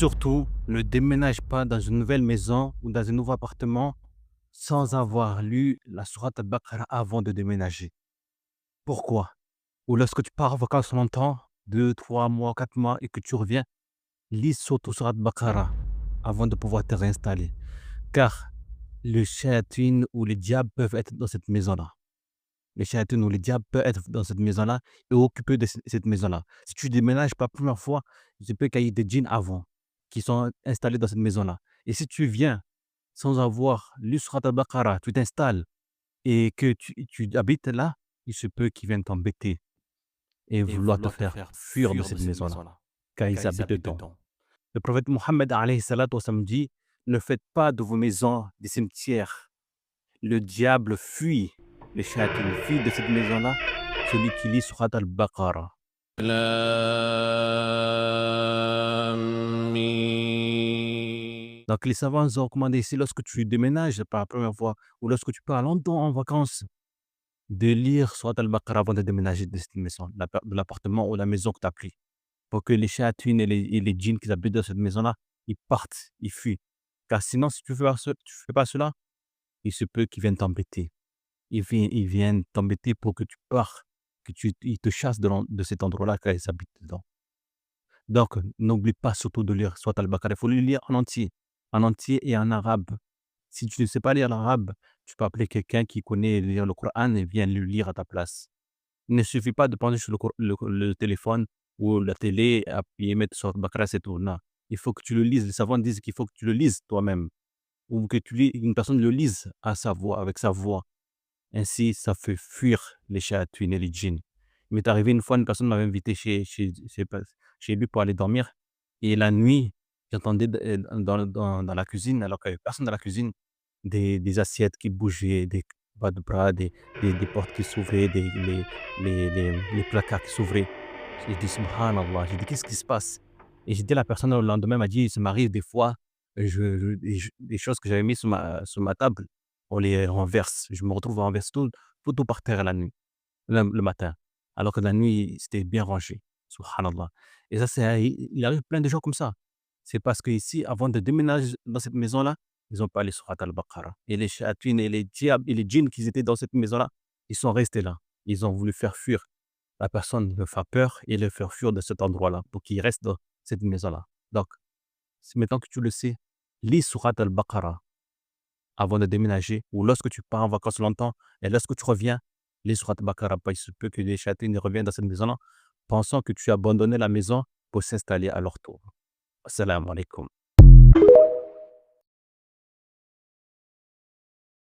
Surtout, ne déménage pas dans une nouvelle maison ou dans un nouveau appartement sans avoir lu la sourate Al-Baqarah avant de déménager. Pourquoi? Ou lorsque tu pars en vacances longtemps, 2, 3 mois, 4 mois et que tu reviens, lis surtout sourate Baqarah avant de pouvoir te réinstaller. Car le shayatin ou les diables peuvent être dans cette maison-là. Les shayatin ou les diables peuvent être dans cette maison-là et occuper de cette maison-là. Si tu déménages pas la première fois, il se peut qu'il y ait des djinns avant qui sont installés dans cette maison-là. Et si tu viens sans avoir lu Surat al-Baqarah, tu t'installes et que tu habites là, il se peut qu'ils viennent t'embêter et vouloir te faire fuir de cette maison-là, car ils habitent dedans. Le prophète Mohammed alayhi salatu wassalam dit: ne faites pas de vos maisons des cimetières. Le diable fuit, les shayatines fuient de cette maison-là, celui qui lit Surat al-Baqarah. لام ميم. Donc, les savants ont recommandé ici, lorsque tu déménages pour la première fois ou lorsque tu pars longtemps en vacances, de lire Surat al-Baqarah avant de déménager de cette maison, de l'appartement ou la maison que tu as pris, pour que les shayatines et les djinns qui habitent dans cette maison-là, ils partent, ils fuient. Car sinon, si tu fais pas cela, il se peut qu'ils viennent t'embêter. Ils viennent t'embêter pour que tu pars, ils te chassent de cet endroit-là car ils habitent dedans. Donc, n'oublie pas surtout de lire Surat al-Baqarah. Il faut le lire en entier et en arabe. Si tu ne sais pas lire l'arabe, tu peux appeler quelqu'un qui connaît lire le Coran et vient le lire à ta place. Il ne suffit pas de prendre sur le téléphone ou la télé, appuyer, mettre Surat al-Baqarah, c'est tout. Non, il faut que tu le lises. Les savants disent qu'il faut que tu le lises toi-même ou que une personne le lise à sa voix, avec sa voix. Ainsi, ça fait fuir les shayatin et les djinns. Il m'est arrivé une fois, une personne m'avait invité chez lui pour aller dormir et la nuit, j'entendais dans la cuisine, alors qu'il y avait personne dans la cuisine, des assiettes qui bougeaient, des bas de bras, des portes qui s'ouvraient, les placards qui s'ouvraient. J'ai dit: «Subhanallah», j'ai dit: «Qu'est-ce qui se passe?» Et j'ai dit à la personne le lendemain, m'a dit: «Ça m'arrive des fois, des choses que j'avais mis sur ma table, on les renverse. Je me retrouve à renverser tout par terre la nuit, le matin, alors que la nuit, c'était bien rangé». Subhanallah. Et ça, il arrive plein de gens comme ça. C'est parce qu'ici, avant de déménager dans cette maison-là, ils ont pas les Surat al-Baqarah. Et les shayatin et les diables et les djinns qui étaient dans cette maison-là, ils sont restés là. Ils ont voulu faire fuir la personne, le faire peur et le faire fuir de cet endroit-là pour qu'il reste dans cette maison-là. Donc, maintenant que tu le sais, lis Surat al-Baqarah avant de déménager ou lorsque tu pars en vacances longtemps et lorsque tu reviens, lis Surat al-Baqarah. Il se peut que les shayatin reviennent dans cette maison-là pensant que tu as abandonné la maison pour s'installer à leur tour. Assalamu alaikum.